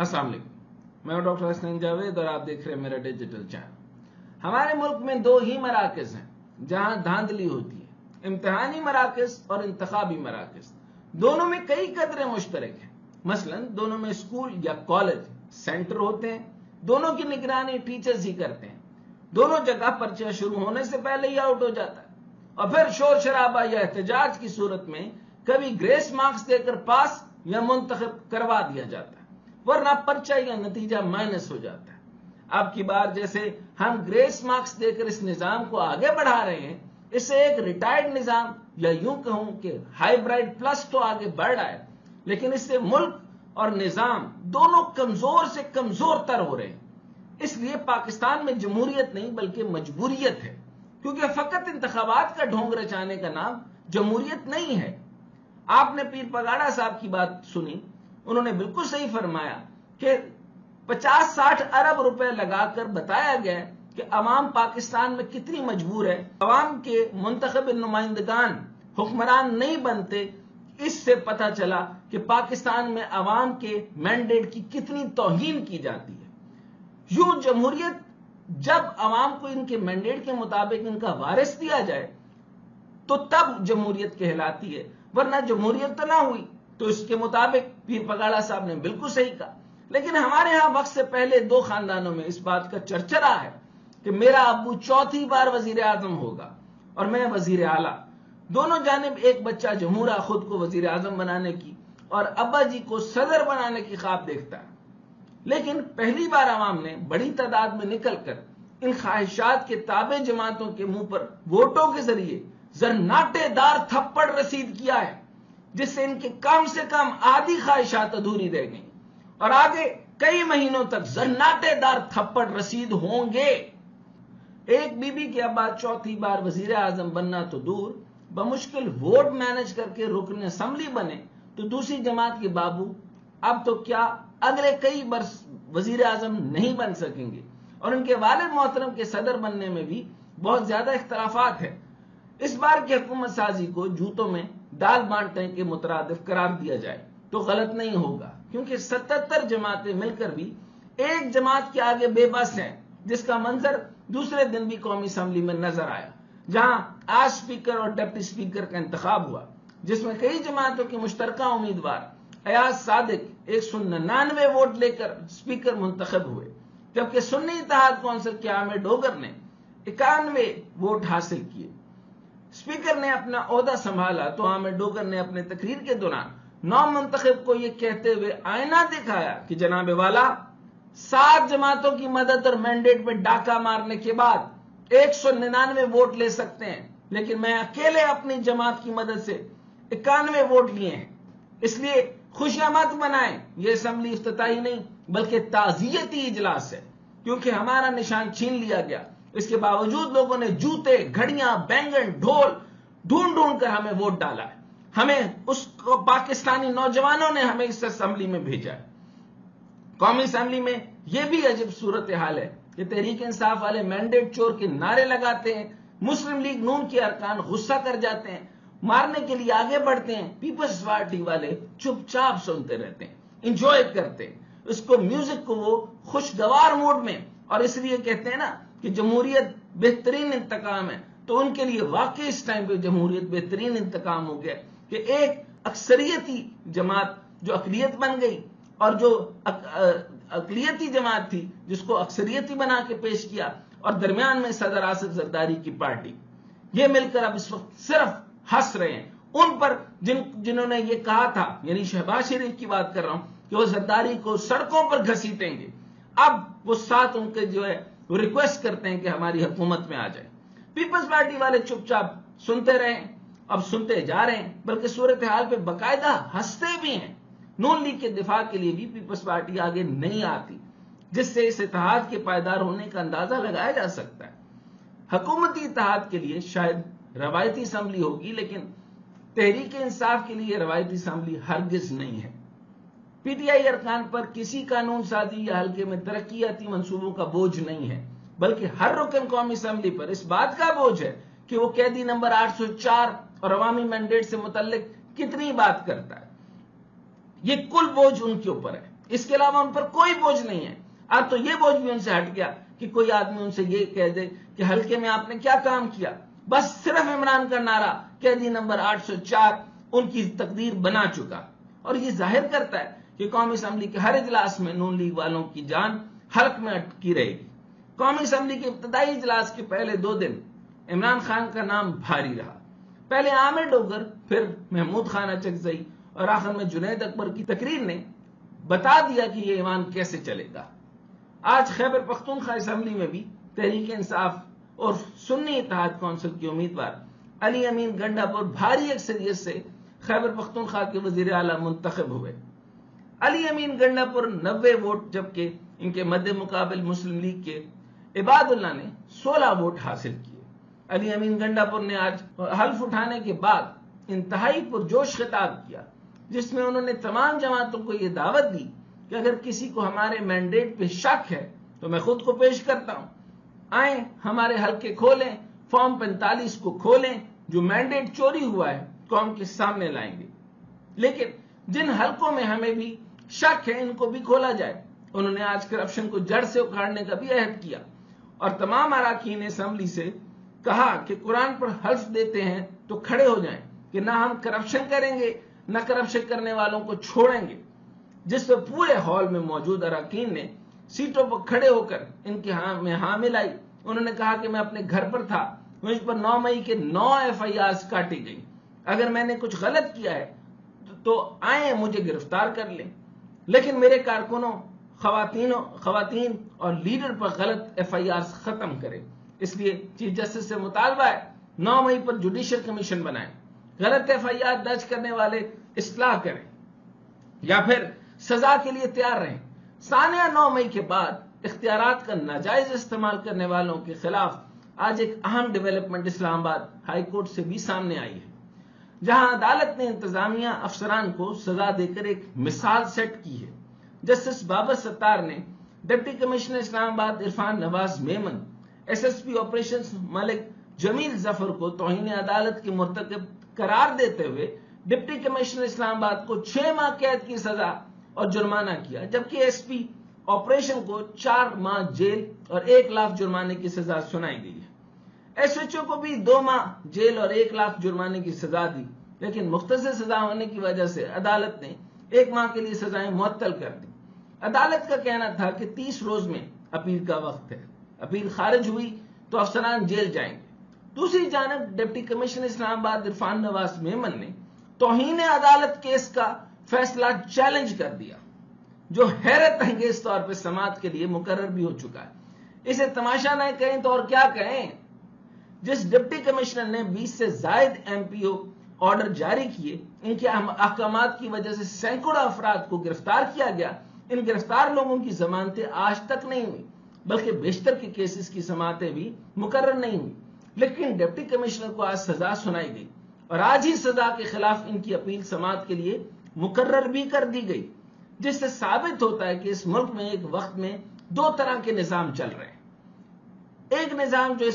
السلام علیکم، میں ڈاکٹر حسنین جاوید اور آپ دیکھ رہے ہیں میرا ڈیجیٹل چینل۔ ہمارے ملک میں دو ہی مراکز ہیں جہاں دھاندلی ہوتی ہے، امتحانی مراکز اور انتخابی مراکز۔ دونوں میں کئی قدریں مشترک ہیں۔ مثلا دونوں میں اسکول یا کالج سینٹر ہوتے ہیں، دونوں کی نگرانی ٹیچرز ہی کرتے ہیں، دونوں جگہ پرچہ شروع ہونے سے پہلے ہی آؤٹ ہو جاتا ہے، اور پھر شور شرابہ یا احتجاج کی صورت میں کبھی گریس مارکس دے کر پاس یا منتخب کروا دیا جاتا ہے، ورنہ پرچہ یا نتیجہ مائنس ہو جاتا ہے۔ اب کی بار جیسے ہم گریس مارکس دے کر اس نظام کو آگے بڑھا رہے ہیں، اس سے ایک ریٹائرڈ نظام یا یوں کہوں کہ ہائیبرائڈ پلس تو آگے بڑھ رہا ہے، لیکن اس سے ملک اور نظام دونوں کمزور سے کمزور تر ہو رہے ہیں۔ اس لیے پاکستان میں جمہوریت نہیں بلکہ مجبوریت ہے، کیونکہ فقط انتخابات کا ڈھونگ رچانے کا نام جمہوریت نہیں ہے۔ آپ نے پیر پگاڑا صاحب کی بات سنی، انہوں نے بالکل صحیح فرمایا کہ 50-60 ارب روپے لگا کر بتایا گیا کہ عوام پاکستان میں کتنی مجبور ہے، عوام کے منتخب نمائندگان حکمران نہیں بنتے۔ اس سے پتہ چلا کہ پاکستان میں عوام کے مینڈیٹ کی کتنی توہین کی جاتی ہے۔ یوں جمہوریت جب عوام کو ان کے مینڈیٹ کے مطابق ان کا وارث دیا جائے تو تب جمہوریت کہلاتی ہے، ورنہ جمہوریت تو نہ ہوئی۔ تو اس کے مطابق پیر پگاڑا صاحب نے بالکل صحیح کہا۔ لیکن ہمارے ہاں وقت سے پہلے دو خاندانوں میں اس بات کا چرچرا ہے کہ میرا ابو چوتھی بار وزیر اعظم ہوگا اور میں وزیر اعلیٰ۔ دونوں جانب ایک بچہ جمہورہ خود کو وزیر اعظم بنانے کی اور ابا جی کو صدر بنانے کی خواب دیکھتا ہے، لیکن پہلی بار عوام نے بڑی تعداد میں نکل کر ان خواہشات کے تابع جماعتوں کے منہ پر ووٹوں کے ذریعے زرناٹے دار تھپڑ رسید کیا ہے، جس سے ان کے کم سے کم آدھی خواہشات ادھوری رہ گئیں، اور آگے کئی مہینوں تک زرناٹے دار تھپڑ رسید ہوں گے۔ ایک بی بی کے ابا چوتھی بار وزیر اعظم بننا تو دور، بمشکل ووٹ مینج کر کے رکن اسمبلی بنے، تو دوسری جماعت کے بابو اب تو کیا اگلے کئی برس وزیر اعظم نہیں بن سکیں گے، اور ان کے والد محترم کے صدر بننے میں بھی بہت زیادہ اختلافات ہیں۔ اس بار کی حکومت سازی کو جوتوں میں دال بانٹنے کے مترادف قرار دیا جائے تو غلط نہیں ہوگا، کیونکہ 77 جماعتیں مل کر بھی ایک جماعت کے آگے بے بس ہیں، جس کا منظر دوسرے دن بھی قومی اسمبلی میں نظر آیا، جہاں آج اسپیکر اور ڈپٹی اسپیکر کا انتخاب ہوا، جس میں کئی جماعتوں کے مشترکہ امیدوار ایاز صادق 199 ووٹ لے کر اسپیکر منتخب ہوئے، جبکہ سنی اتحاد کونسل کے عامر ڈوگر نے 91 ووٹ حاصل کیے۔ اسپیکر نے اپنا عہدہ سنبھالا تو عامر ڈوگر نے اپنے تقریر کے دوران نو منتخب کو یہ کہتے ہوئے آئینہ دکھایا کہ جناب والا، 7 جماعتوں کی مدد اور مینڈیٹ میں ڈاکہ مارنے کے بعد 199 ووٹ لے سکتے ہیں، لیکن میں اکیلے اپنی جماعت کی مدد سے 91 ووٹ لیے ہیں۔ اس لیے خوشیاں مت منائیں، یہ اسمبلی افتتاحی نہیں بلکہ تعزیتی اجلاس ہے، کیونکہ ہمارا نشان چھین لیا گیا۔ اس کے باوجود لوگوں نے جوتے، گھڑیاں، بینگن، ڈھول ڈھونڈ ڈھونڈ کر ہمیں ووٹ ڈالا ہے۔ ہمیں اس پاکستانی نوجوانوں نے ہمیں اس اسمبلی میں بھیجا ہے۔ قومی اسمبلی میں یہ بھی عجیب صورتحال ہے کہ تحریک انصاف والے مینڈیٹ چور کے نعرے لگاتے ہیں، مسلم لیگ نون کے ارکان غصہ کر جاتے ہیں، مارنے کے لیے آگے بڑھتے ہیں، پیپلز پارٹی والے چپ چاپ سنتے رہتے ہیں، انجوائے کرتے ہیں اس کو، میوزک کو وہ خوشگوار موڈ میں، اور اس لیے کہتے ہیں نا کہ جمہوریت بہترین انتقام ہے، تو ان کے لیے واقعی اس ٹائم پہ جمہوریت بہترین انتقام ہو گیا کہ ایک اکثریتی جماعت جو اقلیت بن گئی، اور جو اقلیتی جماعت تھی جس کو اکثریتی بنا کے پیش کیا، اور درمیان میں صدر آصف زرداری کی پارٹی، یہ مل کر اب اس وقت صرف ہنس رہے ہیں ان پر جنہوں نے یہ کہا تھا، یعنی شہباز شریف کی بات کر رہا ہوں، کہ وہ زرداری کو سڑکوں پر گھسیٹیں گے۔ اب وہ ساتھ ان کے جو ہے وہ ریکویسٹ کرتے ہیں کہ ہماری حکومت میں آ جائے۔ پیپلز پارٹی والے چپ چاپ سنتے رہے، اب سنتے جا رہے ہیں، بلکہ صورتحال پہ باقاعدہ ہنستے بھی ہیں۔ نون لیگ کے دفاع کے لیے بھی پیپلز پارٹی آگے نہیں آتی، جس سے اس اتحاد کے پائیدار ہونے کا اندازہ لگایا جا سکتا ہے۔ حکومتی اتحاد کے لیے شاید روایتی اسمبلی ہوگی، لیکن تحریک انصاف کے لیے روایتی اسمبلی ہرگز نہیں ہے۔ پی ٹی آئی ارکان پر کسی قانون سازی یا حلقے میں ترقیاتی منصوبوں کا بوجھ نہیں ہے، بلکہ ہر رکن قومی اسمبلی پر اس بات کا بوجھ ہے کہ وہ قیدی نمبر 804 اور عوامی مینڈیٹ سے متعلق کتنی بات کرتا ہے۔ یہ کل بوجھ ان کے اوپر ہے۔ اس کے علاوہ ان پر کوئی بوجھ نہیں ہے. اب تو یہ بوجھ بھی ان سے ہٹ گیا کہ کوئی آدمی ان سے یہ کہہ دے کہ حلقے میں آپ نے کیا کام کیا. بس صرف عمران کا نعرہ قیدی نمبر 804 ان کی تقدیر بنا چکا. اور یہ ظاہر کرتا ہے کہ قومی اسمبلی کے ہر اجلاس میں نون لیگ والوں کی جان حلق میں اٹکی رہے گی. قومی اسمبلی کے ابتدائی اجلاس کے پہلے 2 دن عمران خان کا نام بھاری رہا. پہلے عامر ڈوگر، پھر محمود خان اچکزئی اور آخر میں جنید اکبر کی تقریر نے بتا دیا کہ یہ ایوان کیسے چلے گا. آج خیبر پختونخوا اسمبلی میں بھی تحریک انصاف اور سنی اتحاد کونسل کے امیدوار علی امین گنڈا پور بھاری اکثریت سے خیبر پختونخوا کے وزیر اعلیٰ منتخب ہوئے. علی امین گنڈا پور 90 ووٹ جبکہ ان کے مد مقابل مسلم لیگ کے عباد اللہ نے 16 ووٹ حاصل کیے. علی امین گنڈا پور نے آج حلف اٹھانے کے بعد انتہائی پرجوش خطاب کیا، جس میں انہوں نے تمام جماعتوں کو یہ دعوت دی کہ اگر کسی کو ہمارے مینڈیٹ پہ شک ہے تو میں خود کو پیش کرتا ہوں، آئیں ہمارے حلقے کھولیں، فارم 45 کو کھولیں، جو مینڈیٹ چوری ہوا ہے قوم کے سامنے لائیں گے. لیکن جن حلقوں میں ہمیں بھی شک ہے ان کو بھی کھولا جائے. انہوں نے آج کرپشن کو جڑ سے اکھاڑنے کا بھی عہد کیا اور تمام اراکین اسمبلی سے کہا کہ قرآن پر حلف دیتے ہیں تو کھڑے ہو جائیں کہ نہ ہم کرپشن کریں گے نہ کرپشن کرنے والوں کو چھوڑیں گے. جس پر پورے ہال میں موجود اراکین نے سیٹوں پر کھڑے ہو کر ان کے میں ہاں ملائی. انہوں نے کہا کہ میں اپنے گھر پر تھا، مجھ پر 9 مئی کے 9 FIRs کاٹی گئی. اگر میں نے کچھ غلط کیا ہے تو آئیں مجھے گرفتار کر لیں، لیکن میرے کارکنوں، خواتین اور لیڈر پر غلط FIRs ختم کریں. اس لیے چیف جسٹس سے مطالبہ ہے 9 مئی پر جوڈیشل کمیشن بنائیں، غلط FIR درج کرنے والے اصلاح کریں یا پھر سزا کے لیے تیار رہیں. ثانیہ 9 مئی کے بعد اختیارات کا ناجائز استعمال کرنے والوں کے خلاف آج ایک اہم ڈیولپمنٹ اسلام آباد ہائی کورٹ سے بھی سامنے آئی ہے، جہاں عدالت نے انتظامیہ افسران کو سزا دے کر ایک مثال سیٹ کی ہے. جسٹس بابر ستار نے ڈپٹی کمشنر اسلام آباد عرفان نواز میمن، SSP آپریشنز ملک جمیل ظفر کو توہین عدالت کے مرتکب قرار دیتے ہوئے ڈپٹی کمشنر اسلام آباد کو 6 ماہ قید کی سزا اور جرمانہ کیا، جبکہ SP آپریشن کو 4 ماہ جیل اور 1 لاکھ جرمانے کی سزا سنائی گئی ہے. SHO کو بھی 2 ماہ جیل اور 1 لاکھ جرمانے کی سزا دی، لیکن مختصر سزا ہونے کی وجہ سے عدالت نے 1 ماہ کے لیے سزائیں معطل کر دی. عدالت کا کہنا تھا کہ 30 روز میں اپیل کا وقت ہے، اپیل خارج ہوئی تو افسران جیل جائیں گے. دوسری جانب ڈپٹی کمشنر اسلام آباد عرفان نواز میمن نے توہین عدالت کیس کا فیصلہ چیلنج کر دیا، جو حیرت انگیز طور پر سماعت کے لیے مقرر بھی ہو چکا ہے. اسے تماشا نہ کہیں تو اور کیا کہیں. جس ڈپٹی کمشنر نے 20 سے زائد MPO آرڈر جاری کیے، ان کے احکامات کی وجہ سے سینکڑوں افراد کو گرفتار کیا گیا. ان گرفتار لوگوں کی ضمانتیں آج تک نہیں ہوئی، بلکہ بیشتر کے کیسز کی سماعتیں بھی مقرر نہیں ہوئی. لیکن ڈپٹی کمشنر کو آج سزا سنائی گئی اور آج ہی سزا کے خلاف ان کی اپیل سماعت کے لیے مقرر بھی کر دی گئی، جس سے ثابت ہوتا ہے کہ اس ملک میں ایک وقت میں 2 طرح کے نظام چل رہے ہیں. ایک نظام جو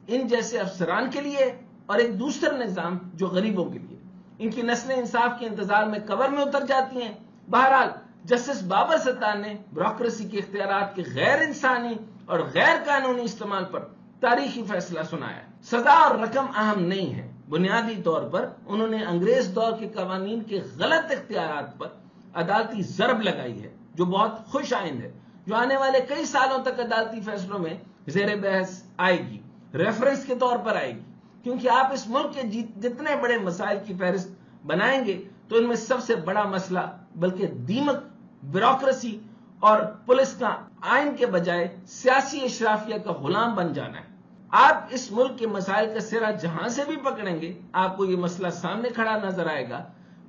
ان جیسے افسران کے لیے اور ایک دوسرا نظام جو غریبوں کے لیے. ان کی نسلیں انصاف کے انتظار میں قبر میں اتر جاتی ہیں. بہرحال جسٹس بابر ستار نے بیوروکریسی کے اختیارات کے غیر انسانی اور غیر قانونی استعمال پر تاریخی فیصلہ سنایا. سزا اور رقم اہم نہیں ہے، بنیادی طور پر انہوں نے انگریز دور کے قوانین کے غلط اختیارات پر عدالتی ضرب لگائی ہے، جو بہت خوش آئند ہے، جو آنے والے کئی سالوں تک عدالتی فیصلوں میں زیر بحث آئے گی، ریفرنس کے طور پر آئے گی. کیونکہ آپ اس ملک کے جتنے بڑے مسائل کی فہرست بنائیں گے تو ان میں سب سے بڑا مسئلہ بلکہ دیمک بیوروکریسی اور پولیس کا آئین کے بجائے سیاسی اشرافیہ کا غلام بن جانا ہے. آپ اس ملک کے مسائل کا سرا جہاں سے بھی پکڑیں گے آپ کو یہ مسئلہ سامنے کھڑا نظر آئے گا.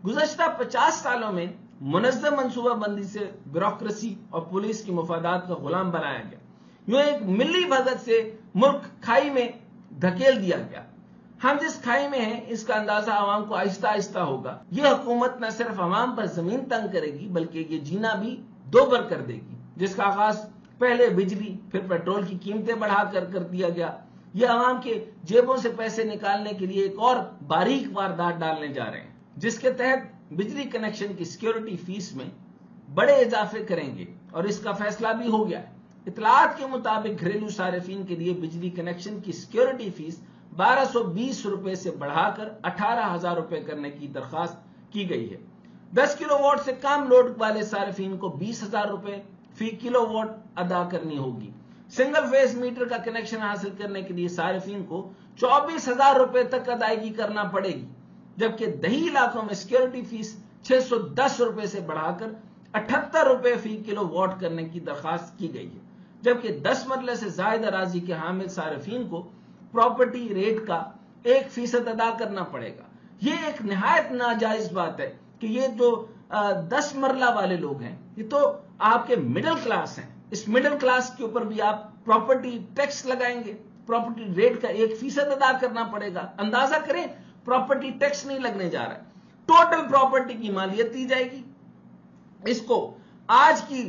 گزشتہ 50 سالوں میں منظم منصوبہ بندی سے بیوروکریسی اور پولیس کی مفادات کا غلام بنایا گیا. یوں ایک ملی بھگت سے ملک کھائی میں دھکیل دیا گیا. ہم جس کھائی میں ہیں اس کا اندازہ عوام کو آہستہ آہستہ ہوگا. یہ حکومت نہ صرف عوام پر زمین تنگ کرے گی بلکہ یہ جینا بھی دوبر کر دے گی، جس کا آغاز پہلے بجلی پھر پیٹرول کی قیمتیں بڑھا کر دیا گیا. یہ عوام کے جیبوں سے پیسے نکالنے کے لیے ایک اور باریک واردات ڈالنے جا رہے ہیں، جس کے تحت بجلی کنیکشن کی سیکیورٹی فیس میں بڑے اضافے کریں گے اور اس کا فیصلہ بھی ہو گیا ہے۔ اطلاعات کے مطابق گھریلو صارفین کے لیے بجلی کنیکشن کی سیکیورٹی فیس 1220 روپے سے بڑھا کر 18,000 روپے کرنے کی درخواست کی گئی ہے۔ 10 کلو واٹ سے کم لوڈ والے صارفین کو 20,000 روپے فی کلو واٹ ادا کرنی ہوگی۔ سنگل فیز میٹر کا کنیکشن حاصل کرنے کے لیے صارفین کو 24,000 روپے تک ادائیگی کرنا پڑے گی، جبکہ دیہی علاقوں میں سیکیورٹی فیس 610 روپے سے بڑھا کر 78 روپے فی کلو واٹ کرنے کی درخواست کی گئی ہے، جبکہ 10 مرلے سے زائد اراضی کے حامل صارفین کو پراپرٹی ریٹ کا 1% ادا کرنا پڑے گا۔ یہ ایک نہایت ناجائز بات ہے کہ یہ جو 10 مرلہ والے لوگ ہیں یہ تو آپ کے مڈل کلاس ہیں، اس مڈل کلاس کے اوپر بھی آپ پراپرٹی ٹیکس لگائیں گے، پراپرٹی ریٹ کا 1% ادا کرنا پڑے گا۔ اندازہ کریں، پراپرٹی ٹیکس نہیں لگنے جا رہا ہے، ٹوٹل پراپرٹی کی مالیت دی جائے گی۔ اس کو آج کی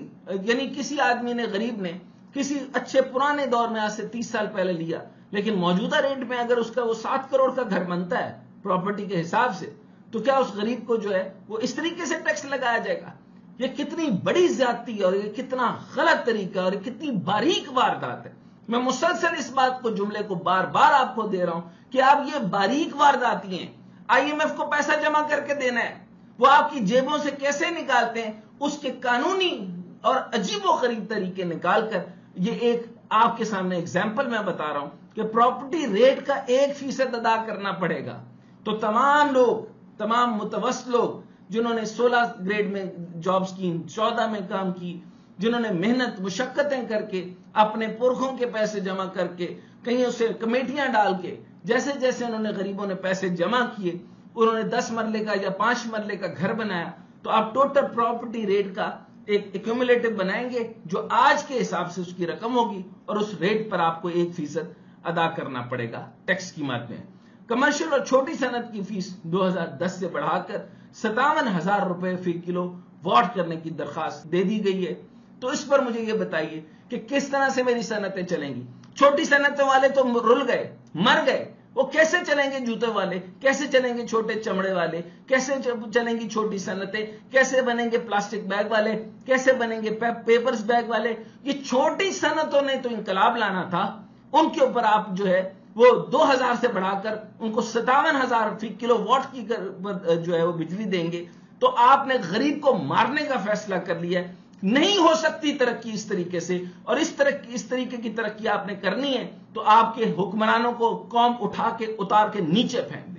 یعنی کسی آدمی نے، غریب نے کسی اچھے پرانے دور میں آج سے 30 سال پہلے لیا، لیکن موجودہ ریٹ میں اگر اس کا وہ 7 کروڑ کا گھر بنتا ہے پراپرٹی کے حساب سے، تو کیا اس غریب کو جو ہے وہ اس طریقے سے ٹیکس لگایا جائے گا؟ یہ کتنی بڑی زیادتی اور یہ کتنا غلط طریقہ اور یہ کتنی باریک واردات ہے۔ میں مسلسل اس بات کو، جملے کو بار بار آپ کو دے رہا ہوں کہ آپ یہ باریک وارداتی ہیں۔ IMF کو پیسہ جمع کر کے دینا ہے، وہ آپ کی جیبوں سے کیسے نکالتے ہیں اس کے قانونی اور عجیب و غریب طریقے نکال کر، یہ ایک آپ کے سامنے ایگزامپل میں بتا رہا ہوں کہ پراپرٹی ریٹ کا 1% ادا کرنا پڑے گا۔ تو تمام لوگ، تمام متوسط لوگ جنہوں نے 16 گریڈ میں جابز کی، 14 میں کام کی، جنہوں نے محنت مشقتیں کر کے اپنے پرکھوں کے پیسے جمع کر کے کہیں اسے کمیٹیاں ڈال کے، جیسے جیسے انہوں نے غریبوں نے پیسے جمع کیے، انہوں نے 10 مرلے کا یا 5 مرلے کا گھر بنایا، تو آپ ٹوٹل پراپرٹی ریٹ کا ایک ایکومولیٹو بنائیں گے جو آج کے حساب سے اس کی رقم ہوگی، اور اس ریٹ پر آپ کو 1% ادا کرنا پڑے گا ٹیکس کی مد میں۔ کمرشل اور چھوٹی صنعت کی فیس 2010 سے بڑھا کر 57,000 روپے فی کلو واٹ کرنے کی درخواست دے دی گئی ہے۔ تو اس پر مجھے یہ بتائیے کہ کس طرح سے میری صنعتیں چلیں گی؟ چھوٹی صنعتوں والے تو رل گئے، مر گئے، وہ کیسے چلیں گے؟ جوتے والے کیسے چلیں گے؟ چھوٹے چمڑے والے کیسے چلیں گی؟ چھوٹی صنعتیں کیسے بنیں گے؟ پلاسٹک بیگ والے کیسے بنیں گے؟ پیپرز بیگ والے۔ یہ چھوٹی صنعتوں نے تو انقلاب لانا تھا، ان کے اوپر آپ جو ہے وہ 2,000 سے بڑھا کر ان کو 57,000 فی کلو واٹ کی جو ہے وہ بجلی دیں گے، تو آپ نے غریب کو مارنے کا فیصلہ کر لیا ہے۔ نہیں ہو سکتی ترقی اس طریقے سے، اور اس طریقے کی ترقی آپ نے کرنی ہے تو آپ کے حکمرانوں کو قوم اٹھا کے اتار کے نیچے پھینک